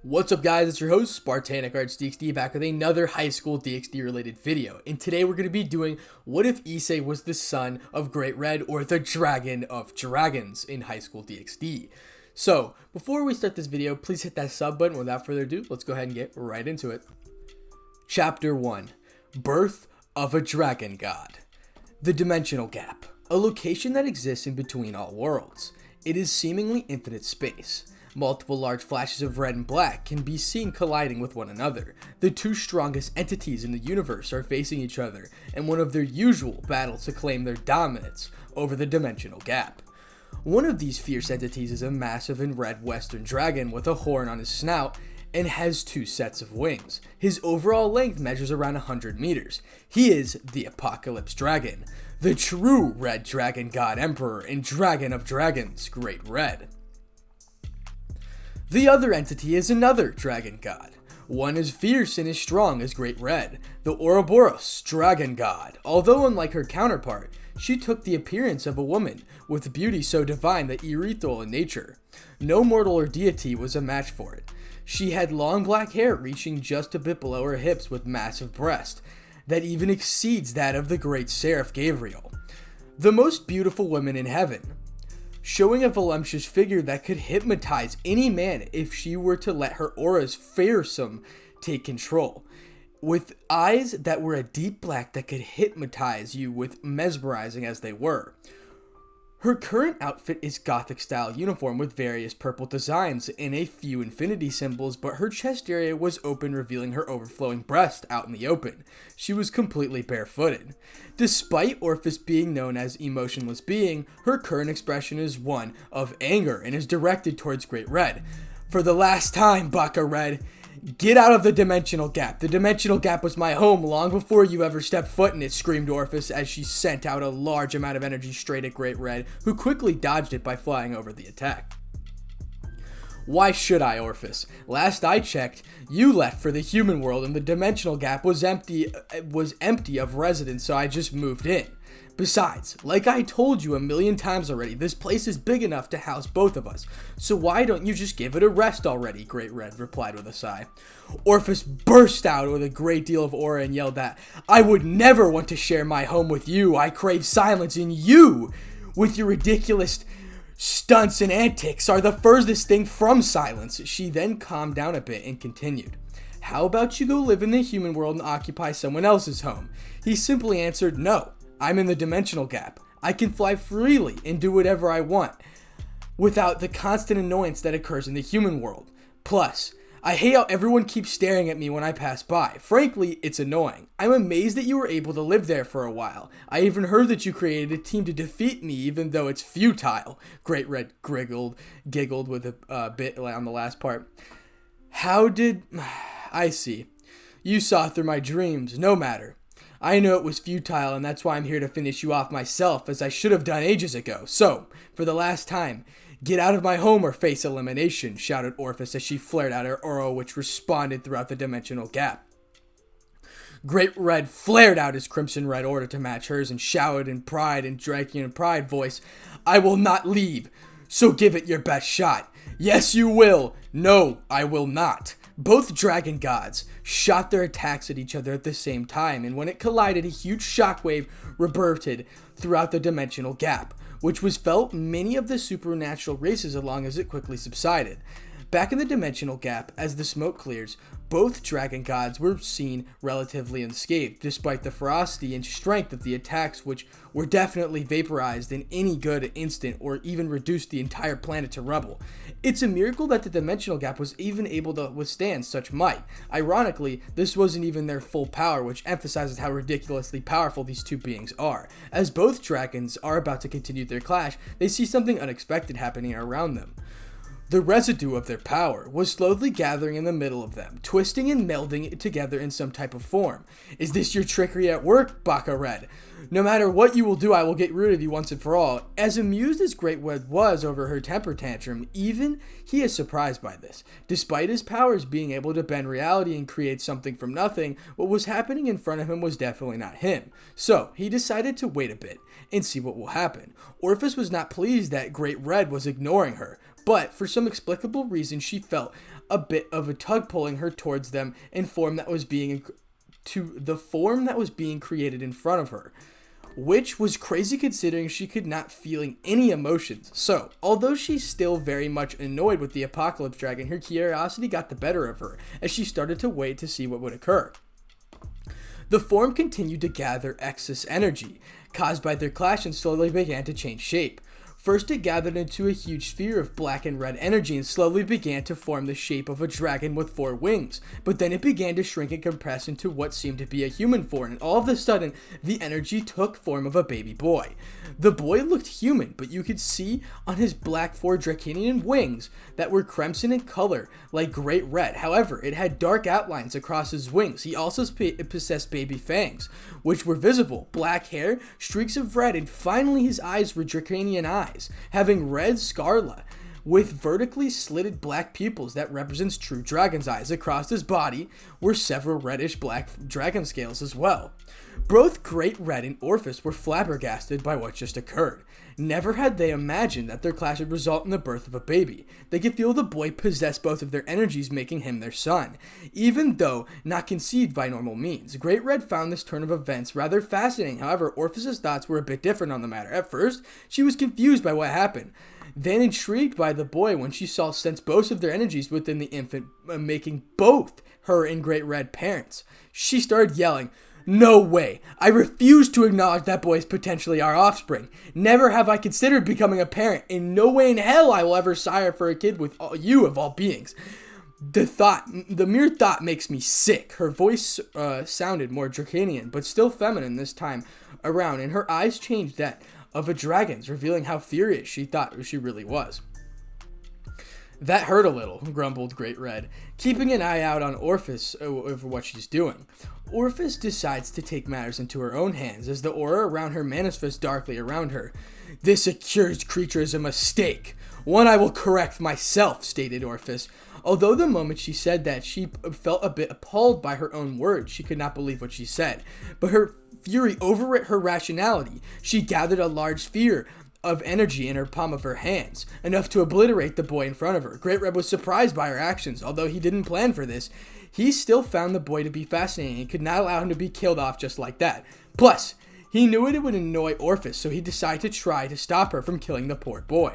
What's up guys, it's your host Spartanic Arts DxD back with another high school DxD related video, and today we're going to be doing what if Issei was the son of Great-red or the dragon of dragons in high school DxD. So before we start this video, please hit that sub button. Without further ado, let's go ahead and get right into it. Chapter 1. Birth of a Dragon God. The Dimensional Gap. A location that exists in between all worlds. It is seemingly infinite space. Multiple large flashes of red and black can be seen colliding with one another. The two strongest entities in the universe are facing each other in one of their usual battles to claim their dominance over the dimensional gap. One of these fierce entities is a massive and red western dragon with a horn on his snout and has two sets of wings. His overall length measures around 100 meters. He is the Apocalypse Dragon, the true red dragon god emperor and dragon of dragons, Great-red. The other entity is another dragon god. One as fierce and as strong as Great-red, the Ouroboros dragon god. Although unlike her counterpart, she took the appearance of a woman, with beauty so divine that ethereal in nature. No mortal or deity was a match for it. She had long black hair reaching just a bit below her hips with massive breast, that even exceeds that of the great seraph Gabriel. The most beautiful woman in heaven, showing a voluptuous figure that could hypnotize any man if she were to let her aura's fearsome take control. With eyes that were a deep black that could hypnotize you with mesmerizing as they were. Her current outfit is gothic style uniform with various purple designs and a few infinity symbols, but her chest area was open, revealing her overflowing breast out in the open. She was completely barefooted. Despite Ophis being known as emotionless being, her current expression is one of anger and is directed towards Great-red. For the last time, Baka-red, get out of the dimensional gap. The dimensional gap was my home long before you ever stepped foot in it, screamed Ophis as she sent out a large amount of energy straight at Great-red, who quickly dodged it by flying over the attack. Why should I, Ophis? Last I checked, you left for the human world and the dimensional gap was empty of residents, so I just moved in. Besides, like I told you a million times already, this place is big enough to house both of us, so why don't you just give it a rest already, Great-red replied with a sigh. Ophis burst out with a great deal of aura and yelled out, I would never want to share my home with you. I crave silence, and you, with your ridiculous stunts and antics, are the furthest thing from silence. She then calmed down a bit and continued. How about you go live in the human world and occupy someone else's home? He simply answered, no. I'm in the dimensional gap. I can fly freely and do whatever I want without the constant annoyance that occurs in the human world. Plus, I hate how everyone keeps staring at me when I pass by. Frankly, it's annoying. I'm amazed that you were able to live there for a while. I even heard that you created a team to defeat me even though it's futile. Great-red giggled with a bit on the last part. How did... I see. You saw through my dreams. No matter. I know it was futile, and that's why I'm here to finish you off myself, as I should have done ages ago. So, for the last time, get out of my home or face elimination, shouted Ophis as she flared out her aura, which responded throughout the dimensional gap. Great-red flared out his crimson red aura to match hers and shouted in pride and dragon pride voice, I will not leave, so give it your best shot. Yes, you will. No, I will not. Both dragon gods shot their attacks at each other at the same time, and when it collided, a huge shockwave reverted throughout the dimensional gap, which was felt many of the supernatural races along as it quickly subsided. Back in the dimensional gap, as the smoke clears, both dragon gods were seen relatively unscathed, despite the ferocity and strength of the attacks, which were definitely vaporized in any good instant or even reduced the entire planet to rubble. It's a miracle that the dimensional gap was even able to withstand such might. Ironically, this wasn't even their full power, which emphasizes how ridiculously powerful these two beings are. As both dragons are about to continue their clash, they see something unexpected happening around them. The residue of their power was slowly gathering in the middle of them, twisting and melding it together in some type of form. Is this your trickery at work, Baka-red? No matter what you will do, I will get rid of you once and for all. As amused as Great-red was over her temper tantrum, even he is surprised by this. Despite his powers being able to bend reality and create something from nothing, what was happening in front of him was definitely not him. So, he decided to wait a bit and see what will happen. Ophis was not pleased that Great-red was ignoring her, but for some inexplicable reason she felt a bit of a tug pulling her towards them in form that was being created in front of her, which was crazy considering she could not feeling any emotions. So, although she's still very much annoyed with the Apocalypse Dragon, her curiosity got the better of her as she started to wait to see what would occur. The form continued to gather excess energy caused by their clash and slowly began to change shape. First, it gathered into a huge sphere of black and red energy and slowly began to form the shape of a dragon with 4 wings. But then it began to shrink and compress into what seemed to be a human form, and all of a sudden, the energy took form of a baby boy. The boy looked human, but you could see on his black 4 draconian wings that were crimson in color, like Great-red. However, it had dark outlines across his wings. He also possessed baby fangs, which were visible, black hair, streaks of red, and finally his eyes were draconian eyes, having red scarlet with vertically slitted black pupils that represents true dragon's eyes. Across his body were several reddish black dragon scales as well. Both Great-red and Ophis were flabbergasted by what just occurred. Never had they imagined that their clash would result in the birth of a baby. They could feel the boy possess both of their energies, making him their son, even though not conceived by normal means. Great-red found this turn of events rather fascinating. However, Orphis's thoughts were a bit different on the matter. At first, she was confused by what happened, then intrigued by the boy when she sensed both of their energies within the infant, making both her and Great-red parents. She started yelling, "No way! I refuse to acknowledge that boy is potentially our offspring. Never have I considered becoming a parent. In no way in hell I will ever sire for a kid with you of all beings. The mere thought makes me sick." Her voice sounded more draconian, but still feminine this time around, and her eyes changed that of a dragon's, revealing how furious she thought she really was. "That hurt a little," grumbled Great-red, keeping an eye out on Ophis over what she's doing. Ophis decides to take matters into her own hands as the aura around her manifests darkly around her. "This accused creature is a mistake, one I will correct myself," stated Ophis. Although the moment she said that, she felt a bit appalled by her own words. She could not believe what she said, but her fury overwrit her rationality. She gathered a large sphere of energy in her palm of her hands, enough to obliterate the boy in front of her. Great-red was surprised by her actions. Although he didn't plan for this, he still found the boy to be fascinating and could not allow him to be killed off just like that. Plus, he knew it would annoy Ophis, so he decided to try to stop her from killing the poor boy.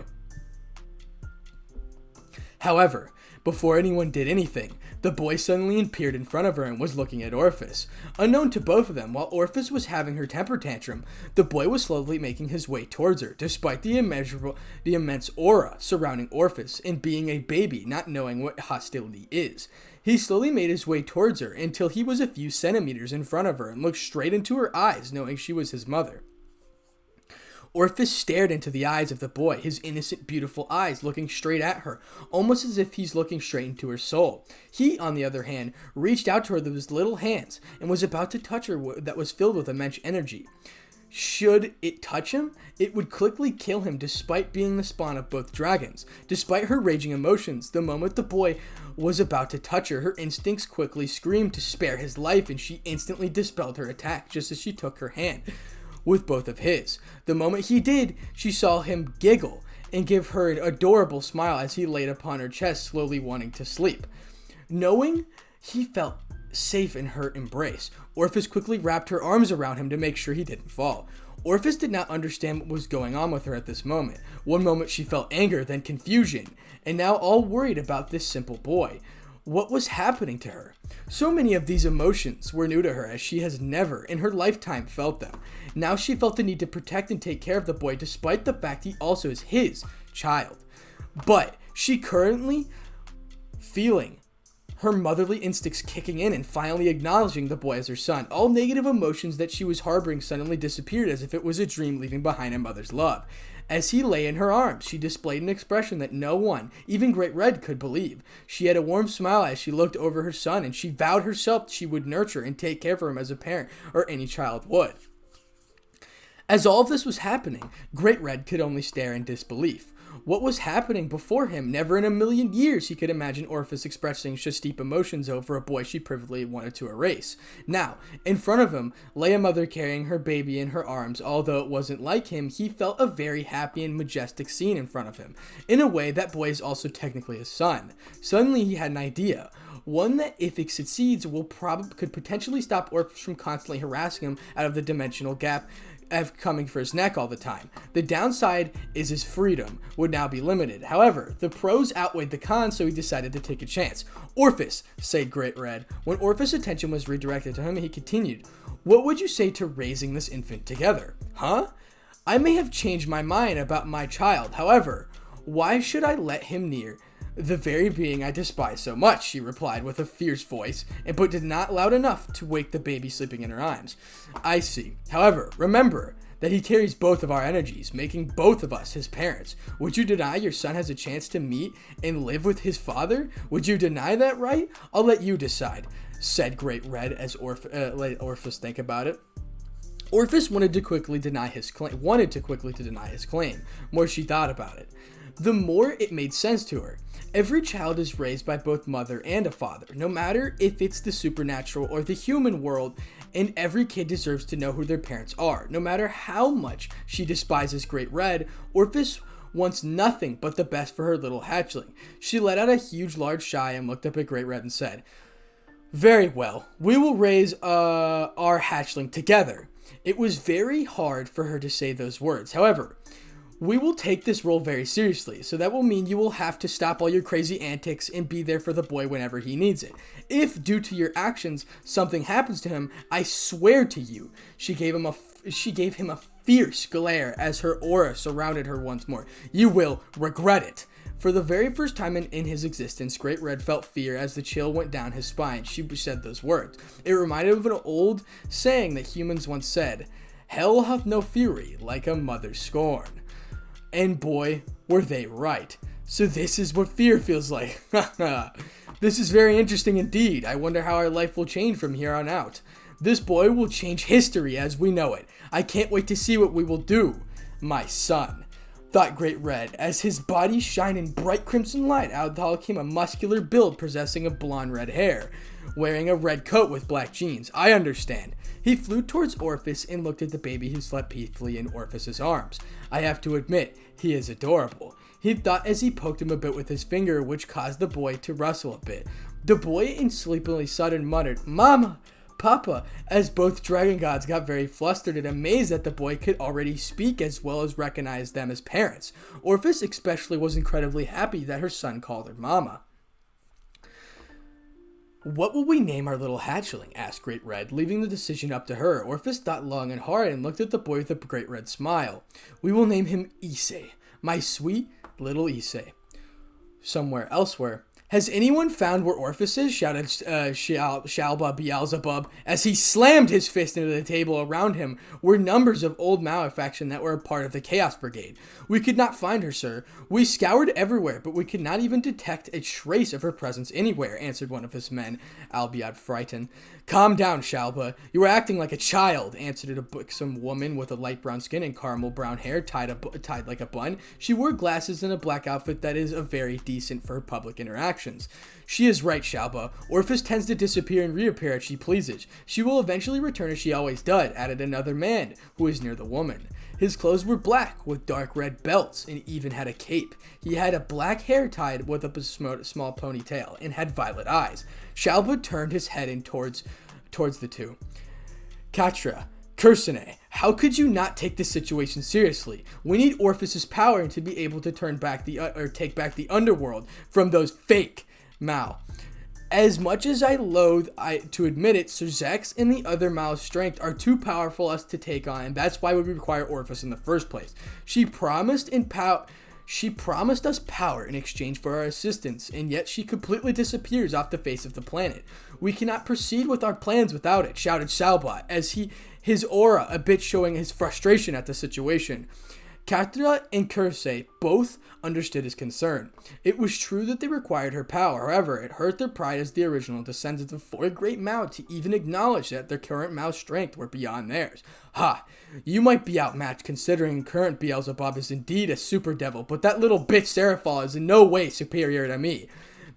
However, before anyone did anything, the boy suddenly appeared in front of her and was looking at Ophis. Unknown to both of them, while Ophis was having her temper tantrum, the boy was slowly making his way towards her, despite the immense aura surrounding Ophis and being a baby, not knowing what hostility is. He slowly made his way towards her until he was a few centimeters in front of her and looked straight into her eyes, knowing she was his mother. Ophis stared into the eyes of the boy, his innocent, beautiful eyes looking straight at her, almost as if he's looking straight into her soul. He, on the other hand, reached out to her with his little hands and was about to touch her that was filled with immense energy. Should it touch him, it would quickly kill him despite being the spawn of both dragons. Despite her raging emotions, the moment the boy was about to touch her, her instincts quickly screamed to spare his life, and she instantly dispelled her attack just as she took her hand with both of his. The moment he did, she saw him giggle and give her an adorable smile as he laid upon her chest, slowly wanting to sleep. Knowing he felt safe in her embrace, Ophis quickly wrapped her arms around him to make sure he didn't fall. Ophis did not understand what was going on with her at this moment. One moment she felt anger, then confusion, and now all worried about this simple boy. What was happening to her? So many of these emotions were new to her, as she has never in her lifetime felt them. Now she felt the need to protect and take care of the boy, despite the fact he also is his child. But she currently feeling her motherly instincts kicking in and finally acknowledging the boy as her son. All negative emotions that she was harboring suddenly disappeared as if it was a dream, leaving behind a mother's love. As he lay in her arms, she displayed an expression that no one, even Great-red, could believe. She had a warm smile as she looked over her son, and she vowed herself she would nurture and take care of him as a parent or any child would. As all of this was happening, Great-red could only stare in disbelief. What was happening before him? Never in a million years he could imagine Ophis expressing such deep emotions over a boy she privately wanted to erase. Now, in front of him lay a mother carrying her baby in her arms. Although it wasn't like him, he felt a very happy and majestic scene in front of him. In a way, that boy is also technically his son. Suddenly he had an idea. One that, if it succeeds, could potentially stop Ophis from constantly harassing him out of the dimensional gap of coming for his neck all the time. The downside is his freedom would now be limited. However, the pros outweighed the cons, so he decided to take a chance. Ophis, said Great-red. When Ophis' attention was redirected to him, he continued, what would you say to raising this infant together? Huh? I may have changed my mind about my child. However, why should I let him near the very being I despise so much? She replied with a fierce voice, but did not loud enough to wake the baby sleeping in her arms. I see. However, remember that he carries both of our energies, making both of us his parents. Would you deny your son has a chance to meet and live with his father? Would you deny that right? I'll let you decide, said Great-red as let Ophis think about it. Ophis wanted to quickly deny his claim. More she thought about it, the more it made sense to her. Every child is raised by both mother and a father, no matter if it's the supernatural or the human world, and every kid deserves to know who their parents are. No matter how much she despises Great-red, Ophis wants nothing but the best for her little hatchling. She let out a huge, large sigh and looked up at Great-red and said, very well, we will raise our hatchling together. It was very hard for her to say those words. However, we will take this role very seriously, so that will mean you will have to stop all your crazy antics and be there for the boy whenever he needs it. If, due to your actions, something happens to him, I swear to you, she gave him a fierce glare as her aura surrounded her once more. You will regret it. For the very first time in his existence, Great-red felt fear as the chill went down his spine. She said those words. It reminded him of an old saying that humans once said, hell hath no fury like a mother's scorn. And boy, were they right. So this is what fear feels like. This is very interesting indeed. I wonder how our life will change from here on out. This boy will change history as we know it. I can't wait to see what we will do. My son, thought Great-red, as his body shined in bright crimson light. Out came a muscular build possessing of blonde red hair, wearing a red coat with black jeans. I understand. He flew towards Ophis and looked at the baby who slept peacefully in Ophis' arms. I have to admit, he is adorable, he thought as he poked him a bit with his finger, which caused the boy to rustle a bit. The boy in sleepily sudden muttered, Mama, Papa, as both dragon gods got very flustered and amazed that the boy could already speak as well as recognize them as parents. Ophis especially was incredibly happy that her son called her Mama. What will we name our little hatchling? Asked Great-red, leaving the decision up to her. Ophis thought long and hard and looked at the boy with a Great-red smile. We will name him Issei, my sweet little Issei. Somewhere elsewhere. Has anyone found where Ophis is? Shouted Shalba Beelzebub as he slammed his fist into the table. Around him were numbers of old Malefaction that were a part of the Chaos Brigade. We could not find her, sir. We scoured everywhere, but we could not even detect a trace of her presence anywhere, answered one of his men, albeit frightened. Calm down, Shalba. You are acting like a child, answered a buxom woman with a light brown skin and caramel brown hair tied like a bun. She wore glasses and a black outfit that is very decent for her public interactions. She is right, Shalba. Ophis tends to disappear and reappear as she pleases. She will eventually return as she always does, added another man who was near the woman. His clothes were black with dark red belts and even had a cape. He had a black hair tied with a small ponytail and had violet eyes. Shalba turned his head in towards the two. Katra, Kursine, how could you not take this situation seriously? We need Ophis' power to be able to take back the underworld from those fake Mao. As much as I loathe to admit it, Sir Zex and the other Mao's strength are too powerful for us to take on, and that's why we require Ophis in the first place. She promised us power in exchange for our assistance, and yet she completely disappears off the face of the planet. We cannot proceed with our plans without it, shouted Shalba, as his aura a bit showing his frustration at the situation. Catra and Issei both understood his concern. It was true that they required her power. However, it hurt their pride as the original descendants of four great Mao to even acknowledge that their current Mao's strength were beyond theirs. Ha! You might be outmatched considering current Beelzebub is indeed a super devil, but that little bitch Seraphal is in no way superior to me.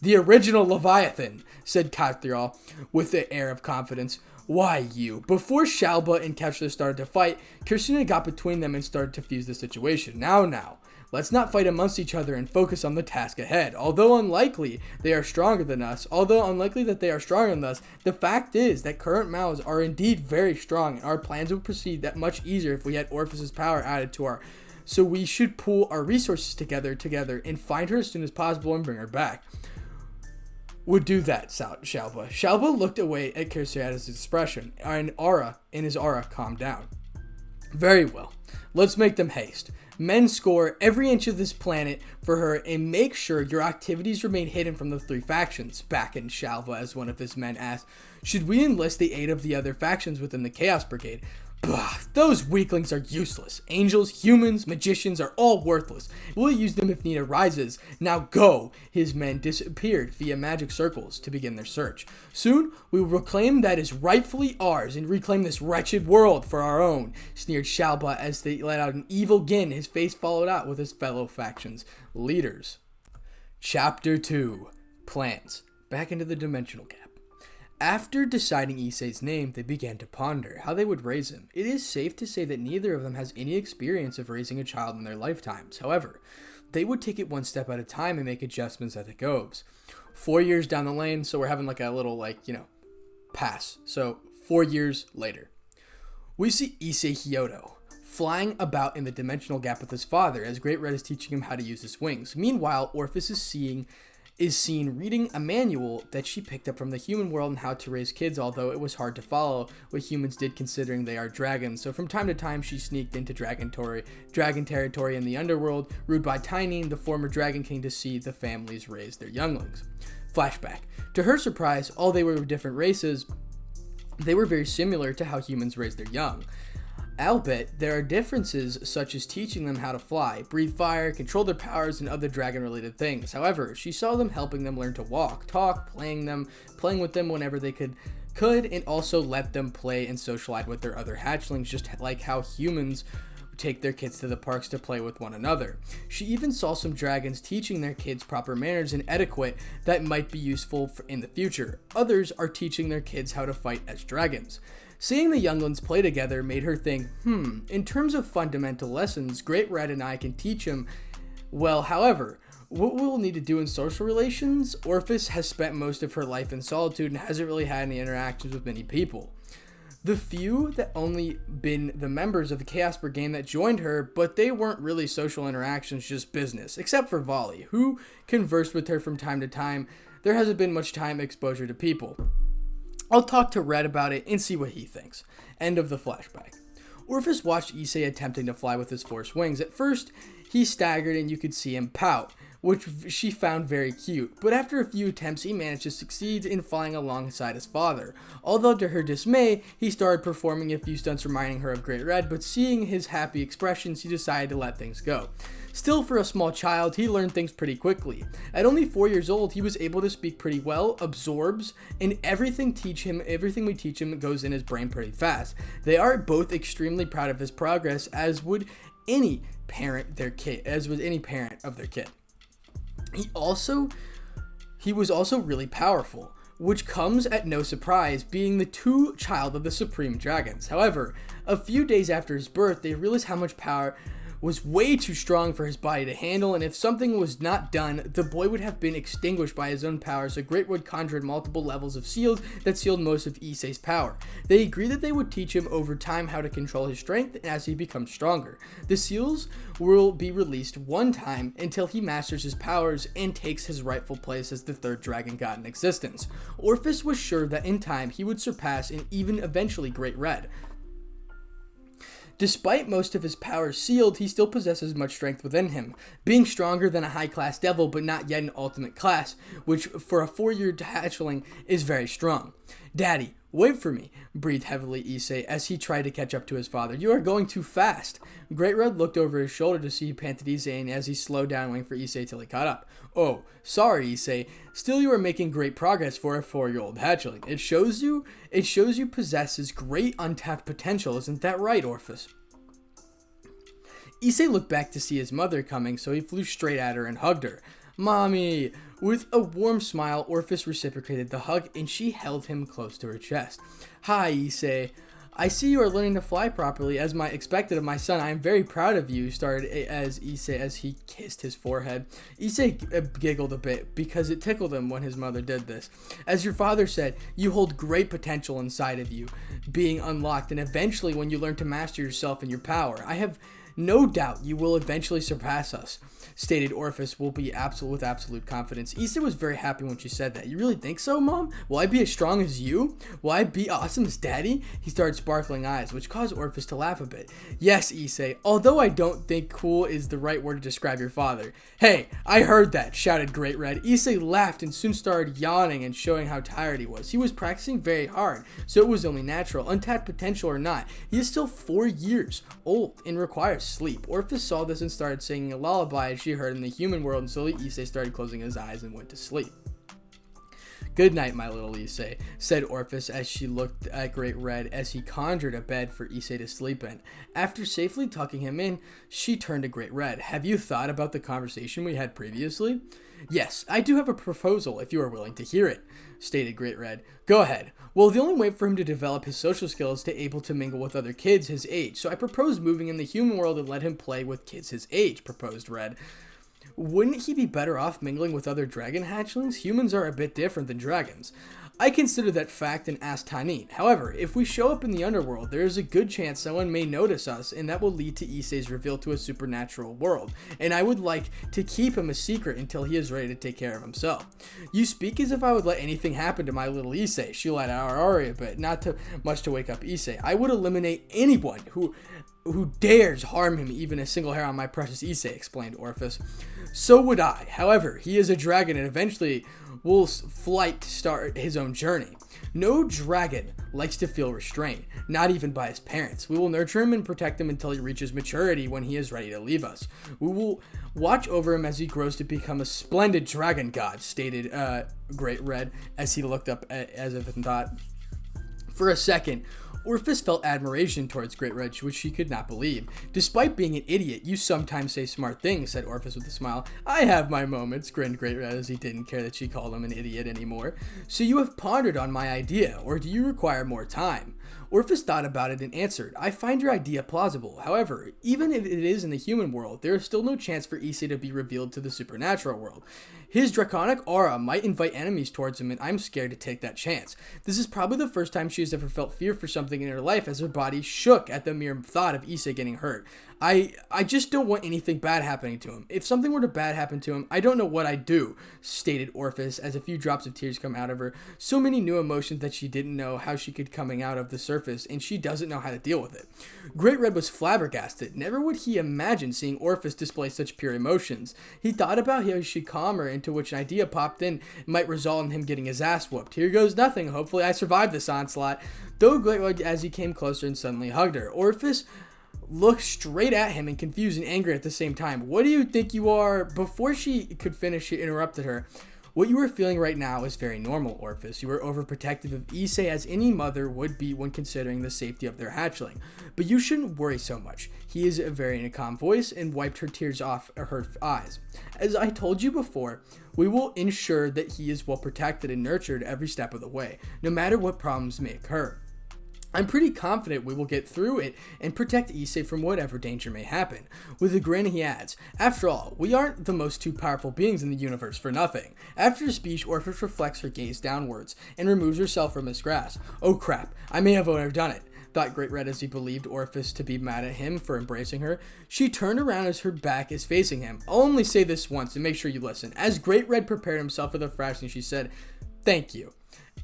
The original Leviathan, said Cathriel with an air of confidence. Why you? Before Shalba and Ketchler started to fight, Kirsten got between them and started to fuse the situation. Now, let's not fight amongst each other and focus on the task ahead. Although unlikely that they are stronger than us, the fact is that current Maos are indeed very strong, and our plans would proceed that much easier if we had Orpheus's power added to our. So we should pool our resources together and find her as soon as possible and bring her back. Would do that, Shalba. Shalba looked away at Kirsiada's expression, and his aura calmed down. Very well. Let's make them haste. Men score every inch of this planet for her and make sure your activities remain hidden from the three factions, beckoned Shalva as one of his men asked. Should we enlist the aid of the other factions within the Chaos Brigade? Bah, those weaklings are useless. Angels, humans, magicians are all worthless. We'll use them if need arises. Now go! His men disappeared via magic circles to begin their search. Soon, we will reclaim that is rightfully ours and reclaim this wretched world for our own, sneered Shalba as they let out an evil grin, his face followed out with his fellow factions' leaders. Chapter 2. Plans. Back into the dimensional gap. After deciding Issei's name, they began to ponder how they would raise him. It is safe to say that neither of them has any experience of raising a child in their lifetimes. However, they would take it one step at a time and make adjustments as it goes. 4 years down the lane, so we're having like a little pass. So 4 years later, we see Issei Hyodo flying about in the dimensional gap with his father as Great-red is teaching him how to use his wings. Meanwhile, Orpheus is seen reading a manual that she picked up from the human world on how to raise kids, although it was hard to follow what humans did considering they are dragons. So from time to time, she sneaked into dragon territory in the underworld, ruled by Tiny, the former Dragon King, to see the families raise their younglings. Flashback. To her surprise, although they were different races, they were very similar to how humans raise their young. Albeit, there are differences such as teaching them how to fly, breathe fire, control their powers, and other dragon-related things. However, she saw them helping them learn to walk, talk, playing with them whenever they could, and also let them play and socialize with their other hatchlings, just like how humans take their kids to the parks to play with one another. She even saw some dragons teaching their kids proper manners and etiquette that might be useful in the future. Others are teaching their kids how to fight as dragons. Seeing the younglings play together made her think, in terms of fundamental lessons, Great-red and I can teach him well. However, what we'll need to do in social relations, Orpheus has spent most of her life in solitude and hasn't really had any interactions with many people. The few that only been the members of the Chaos Brigade that joined her, but they weren't really social interactions, just business, except for Volley, who conversed with her from time to time. There hasn't been much time exposure to people. I'll talk to Red about it and see what he thinks. End of the flashback. Orpheus watched Issei attempting to fly with his force wings. At first, he staggered and you could see him pout, which she found very cute. But after a few attempts, he managed to succeed in flying alongside his father. Although to her dismay, he started performing a few stunts reminding her of Great-red, but seeing his happy expressions, he decided to let things go. Still, for a small child, he learned things pretty quickly. At only 4 years old, he was able to speak pretty well, absorbs, and everything we teach him goes in his brain pretty fast. They are both extremely proud of his progress, as would any parent of their kid. He was also really powerful, which comes at no surprise, being the true child of the Supreme Dragons. However, a few days after his birth, they realized how much power was way too strong for his body to handle, and if something was not done, the boy would have been extinguished by his own power, so Great-red conjured multiple levels of seals that sealed most of Issei's power. They agreed that they would teach him over time how to control his strength as he becomes stronger. The seals will be released one time until he masters his powers and takes his rightful place as the third dragon god in existence. Orpheus was sure that in time he would surpass and even eventually Great-red. Despite most of his powers sealed, he still possesses much strength within him, being stronger than a high-class devil but not yet an ultimate class, which for a 4-year hatchling is very strong. Daddy, Wait for me, breathed heavily Issei as he tried to catch up to his father. You are going too fast. Great-red looked over his shoulder to see panted Issei, and as he slowed down, waiting for Issei till he caught up. Oh, sorry, Issei. Still, you are making great progress for a 4-year-old hatchling. It shows you possesses great untapped potential, isn't that right, Ophis? Issei looked back to see his mother coming, so he flew straight at her and hugged her. Mommy! With a warm smile, Ophis reciprocated the hug, and she held him close to her chest. Hi, Issei. I see you are learning to fly properly, as I expected of my son. I am very proud of you, started as Issei as he kissed his forehead. Issei giggled a bit, because it tickled him when his mother did this. As your father said, you hold great potential inside of you, being unlocked, and eventually when you learn to master yourself and your power, I have no doubt you will eventually surpass us, stated Ophis with absolute confidence. Issei was very happy when she said that. You really think so, Mom? Will I be as strong as you? Will I be awesome as Daddy? He started sparkling eyes, which caused Ophis to laugh a bit. Yes, Issei, although I don't think cool is the right word to describe your father. Hey, I heard that, shouted Great-red. Issei laughed and soon started yawning and showing how tired he was. He was practicing very hard, so it was only natural. Untapped potential or not, he is still 4 years old and requires sleep. Ophis saw this and started singing a lullaby as she heard in the human world, and slowly Issei started closing his eyes and went to sleep. Good night, my little Issei, said Ophis as she looked at Great-red as he conjured a bed for Issei to sleep in. After safely tucking him in, she turned to Great-red. Have you thought about the conversation we had previously? Yes, I do have a proposal if you are willing to hear it, stated Great-red. Go ahead. Well, the only way for him to develop his social skills is to able to mingle with other kids his age, so I propose moving in the human world and let him play with kids his age, proposed Red. Wouldn't he be better off mingling with other dragon hatchlings? Humans are a bit different than dragons. I consider that fact and ask Tanit. However, if we show up in the underworld, there is a good chance someone may notice us, and that will lead to Issei's reveal to a supernatural world, and I would like to keep him a secret until he is ready to take care of himself. You speak as if I would let anything happen to my little Issei. She let out Ari a bit, not too much to wake up Issei. I would eliminate anyone who dares harm him, even a single hair on my precious Issei, explained Ophis. So would I. However, he is a dragon and eventually will flight to start his own journey. No dragon likes to feel restrained, not even by his parents. We will nurture him and protect him until he reaches maturity when he is ready to leave us. We will watch over him as he grows to become a splendid dragon god, stated Great-red as he looked up as if in thought. For a second, Ophis felt admiration towards Great-red, which she could not believe. Despite being an idiot, you sometimes say smart things, said Ophis with a smile. I have my moments, grinned Great-red as he didn't care that she called him an idiot anymore. So you have pondered on my idea, or do you require more time? Ophis thought about it and answered, I find your idea plausible. However, even if it is in the human world, there is still no chance for Issei to be revealed to the supernatural world. His draconic aura might invite enemies towards him, and I'm scared to take that chance. This is probably the first time she has ever felt fear for something in her life, as her body shook at the mere thought of Issei getting hurt. I just don't want anything bad happening to him. If something were to bad happen to him, I don't know what I'd do, stated Ophis as a few drops of tears come out of her. So many new emotions that she didn't know how she could coming out of the surface, and she doesn't know how to deal with it. Great-red was flabbergasted. Never would he imagine seeing Ophis display such pure emotions. He thought about how she calm her, into which an idea popped in might result in him getting his ass whooped. Here goes nothing. Hopefully I survive this onslaught. Though Great-red as he came closer and suddenly hugged her. Ophis looked straight at him in confused and angry at the same time. What do you think you are? Before she could finish, she interrupted her. What you are feeling right now is very normal, Ophis. You are overprotective of Issei as any mother would be when considering the safety of their hatchling. But you shouldn't worry so much. He is very in a calm voice and wiped her tears off her eyes. As I told you before, we will ensure that he is well protected and nurtured every step of the way, no matter what problems may occur. I'm pretty confident we will get through it and protect Issei from whatever danger may happen. With a grin, he adds, after all, we aren't the most two powerful beings in the universe for nothing. After his speech, Ophis reflects her gaze downwards and removes herself from his grasp. Oh crap, I may have overdone it, thought Great-red as he believed Ophis to be mad at him for embracing her. She turned around as her back is facing him. I'll only say this once and make sure you listen. As Great-red prepared himself for the thrashing, she said, thank you.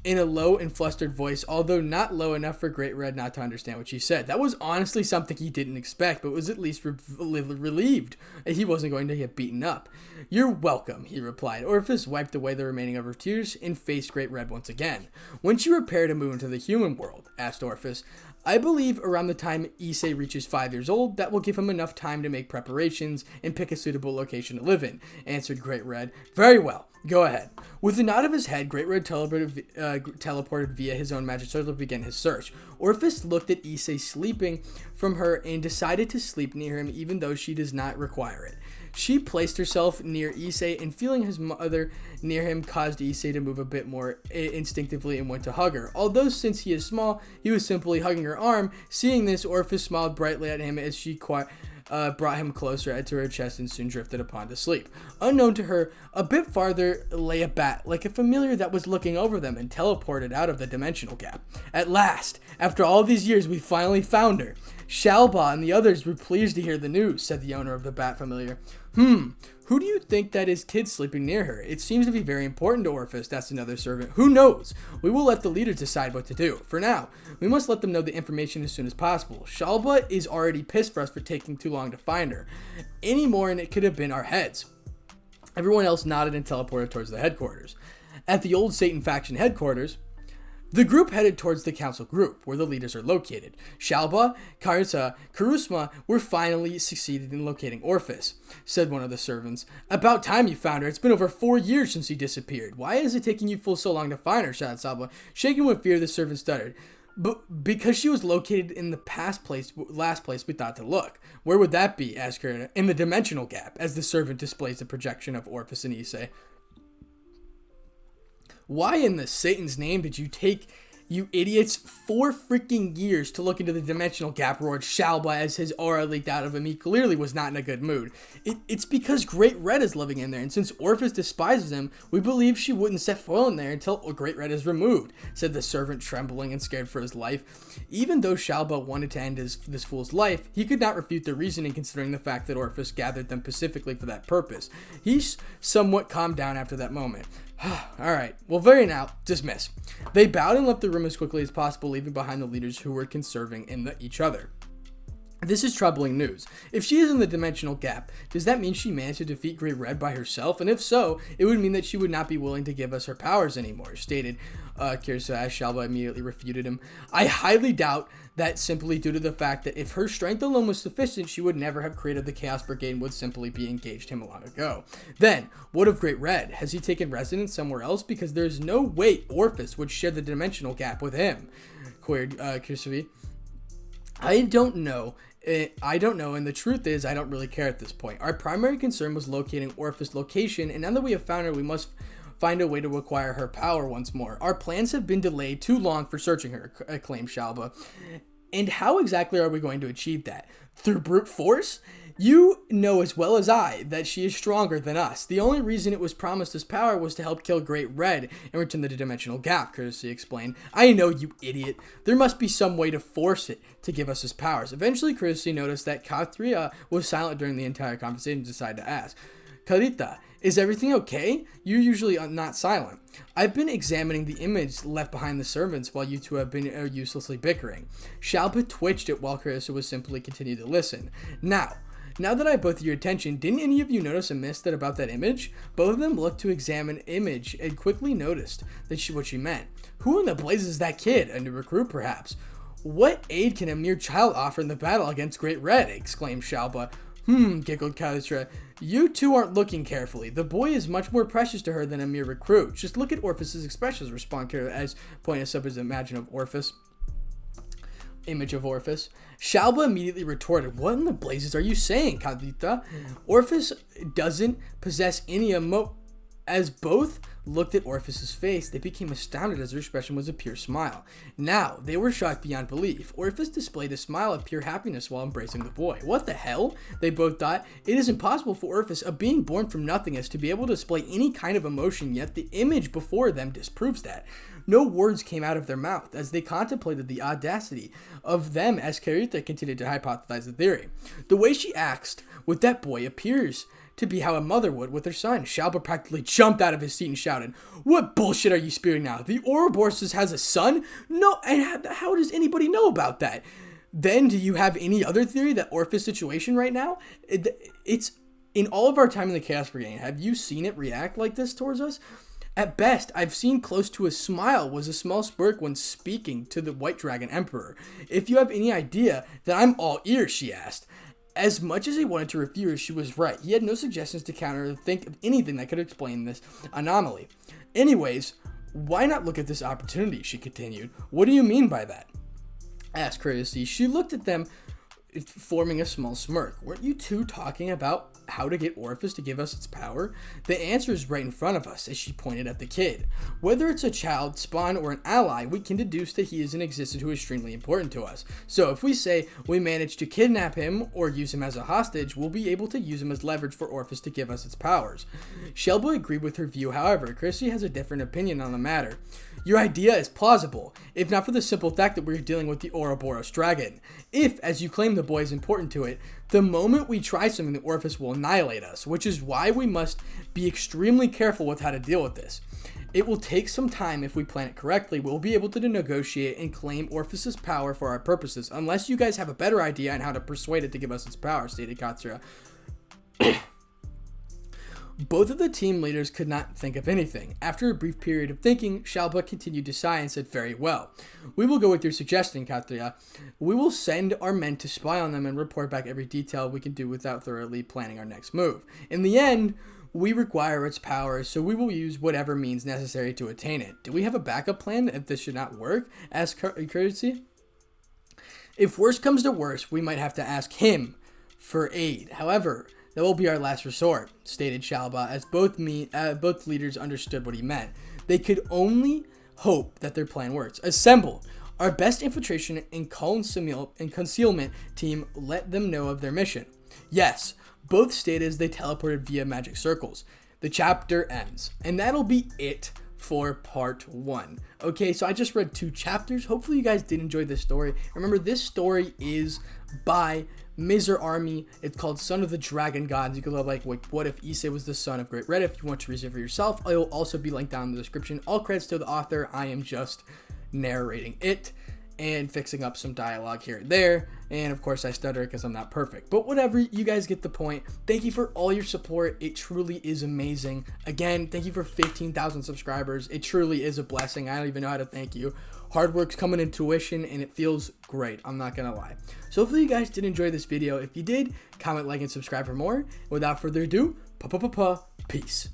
in a low and flustered voice, although not low enough for Great-red not to understand what she said. That was honestly something he didn't expect, but was at least relieved he wasn't going to get beaten up. "You're welcome," he replied. Ophis wiped away the remaining of her tears and faced Great-red once again. "When she prepare to move into the human world?" asked Ophis. "I believe around the time Issei reaches 5 years old, that will give him enough time to make preparations and pick a suitable location to live in," answered Great-red. "Very well. Go ahead." With a nod of his head, Great-red teleported via his own magic circle to begin his search. Ophis looked at Issei sleeping from her and decided to sleep near him even though she does not require it. She placed herself near Issei, and feeling his mother near him caused Issei to move a bit more instinctively and went to hug her. Although since he is small, he was simply hugging her arm. Seeing this, Ophis smiled brightly at him as she brought him closer to her chest and soon drifted upon to sleep. Unknown to her, a bit farther lay a bat, like a familiar that was looking over them and teleported out of the dimensional gap. "At last, after all these years, we finally found her. Shalba and the others were pleased to hear the news," said the owner of the bat familiar. Who do you think that is kid sleeping near her? It seems to be very important to Ophis," asked another servant. "Who knows? We will let the leaders decide what to do. For now, we must let them know the information as soon as possible. Shalba is already pissed for us for taking too long to find her. Any more and it could have been our heads." Everyone else nodded and teleported towards the headquarters. At the old Satan faction headquarters, the group headed towards the council group, where the leaders are located. Shalba, Karusma were finally succeeded in locating Ophis, said one of the servants. "About time you found her. It's been over 4 years since she disappeared. Why is it taking you so long to find her?" shouted Shalba. Shaken with fear, the servant stuttered. Because she was located in the last place we thought to look." "Where would that be?" asked Karina. "In the dimensional gap," as the servant displays the projection of Ophis and Issei. "Why in the Satan's name did you take, you idiots, 4 freaking years to look into the dimensional gap?" roared Shalba as his aura leaked out of him. He clearly was not in a good mood. It's because Great-red is living in there, and since Ophis despises him, we believe she wouldn't set foot in there until Great-red is removed," said the servant, trembling and scared for his life. Even though Shalba wanted to end this fool's life, he could not refute the reasoning considering the fact that Ophis gathered them specifically for that purpose. He somewhat calmed down after that moment. "Alright, well, very now, dismiss." They bowed and left the room as quickly as possible, leaving behind the leaders who were conserving in each other. This is troubling news. If she is in the dimensional gap, does that mean she managed to defeat Great-red by herself? And if so, it would mean that she would not be willing to give us her powers anymore, stated Kirsa as Shalba immediately refuted him. "I highly doubt that, simply due to the fact that if her strength alone was sufficient, she would never have created the Chaos Brigade and would simply be engaged him long ago." "Then, what of Great-red? Has he taken residence somewhere else? Because there's no way Ophis would share the dimensional gap with him," queried Kirsavi. I don't know, and the truth is, I don't really care at this point. Our primary concern was locating Ophis' location, and now that we have found her, we must find a way to acquire her power once more. Our plans have been delayed too long for searching her," claimed Shalba. "And how exactly are we going to achieve that? Through brute force? You know as well as I that she is stronger than us. The only reason it was promised this power was to help kill Great-red and return the dimensional gap," Courtesy explained. "I know, you idiot. There must be some way to force it to give us his powers." Eventually, Courtesy noticed that Katria was silent during the entire conversation and decided to ask. "Karita, is everything okay? You're usually not silent." "I've been examining the image left behind the servants while you two have been uselessly bickering." Shalba twitched it while Carissa was simply continuing to listen. Now that I have both of your attention, didn't any of you notice a mist about that image?" Both of them looked to examine the image and quickly noticed what she meant. "Who in the blazes is that kid? A new recruit, perhaps?" "What aid can a mere child offer in the battle against Great-red?" exclaimed Shalba. Giggled Kalitra. "You two aren't looking carefully. The boy is much more precious to her than a mere recruit. Just look at Ophis' expressions," responded Kira as pointing us up his image of Ophis. Shalba immediately retorted, "What in the blazes are you saying, Kalita? Ophis doesn't possess any As both looked at Ophis' face, they became astounded as her expression was a pure smile. Now, they were shocked beyond belief. Ophis displayed a smile of pure happiness while embracing the boy. What the hell? They both thought. It is impossible for Ophis, a being born from nothingness, to be able to display any kind of emotion, yet the image before them disproves that. No words came out of their mouth as they contemplated the audacity of them as Carita continued to hypothesize the theory. The way she acts with that boy appears to be how a mother would with her son. Shalba practically jumped out of his seat and shouted, "What bullshit are you spewing now? The Ouroboros has a son? No, and how does anybody know about that? Then do you have any other theory that Orpheus situation right now? It's in all of our time in the Chaos Brigade, have you seen it react like this towards us? At best, I've seen close to a smile was a small smirk when speaking to the White Dragon Emperor. If you have any idea, then I'm all ears," she asked. As much as he wanted to refuse, she was right. He had no suggestions to counter or think of anything that could explain this anomaly. "Anyways, why not look at this opportunity?" she continued. "What do you mean by that?" asked Courtesy. She looked at them, forming a small smirk. "Weren't you two talking about how to get Orpheus to give us its power? The answer is right in front of us," as she pointed at the kid. "Whether it's a child, spawn, or an ally, we can deduce that he is an existence who is extremely important to us. So if we say we manage to kidnap him or use him as a hostage, we'll be able to use him as leverage for Orpheus to give us its powers." Shelba agreed with her view. However, Chrissy has a different opinion on the matter. "Your idea is plausible, if not for the simple fact that we're dealing with the Ouroboros dragon. If, as you claim, the boy is important to it, the moment we try something, the Orpheus will annihilate us, which is why we must be extremely careful with how to deal with this. It will take some time. If we plan it correctly, we'll be able to negotiate and claim Orpheus's power for our purposes, unless you guys have a better idea on how to persuade it to give us its power," stated Katsura. Both of the team leaders could not think of anything. After a brief period of thinking, Shalba continued to sigh and said, "Very well. We will go with your suggestion, Katria. We will send our men to spy on them and report back every detail we can do without thoroughly planning our next move. In the end, we require its power, so we will use whatever means necessary to attain it. Do we have a backup plan if this should not work?" asked Courtesy. "If worse comes to worse, we might have to ask him for aid. However, that will be our last resort," stated Shalba, as both leaders understood what he meant. They could only hope that their plan works. "Assemble! Our best infiltration and concealment team let them know of their mission." "Yes," both stated as they teleported via magic circles. The chapter ends. And that'll be it for part 1. Okay, so I just read 2 chapters. Hopefully you guys did enjoy this story. Remember, this story is by Miser Army. It's called Son of the Dragon Gods. You could love like what if Issei was the son of Great-red if you want to read it for yourself. I will also be linked down in the description. All credits to the author. I am just narrating it and fixing up some dialogue here and there. And of course I stutter because I'm not perfect. But whatever, you guys get the point. Thank you for all your support. It truly is amazing. Again, thank you for 15,000 subscribers. It truly is a blessing. I don't even know how to thank you. Hard work's coming in tuition and it feels great. I'm not gonna lie. So hopefully you guys did enjoy this video. If you did, comment, like, and subscribe for more. Without further ado, peace.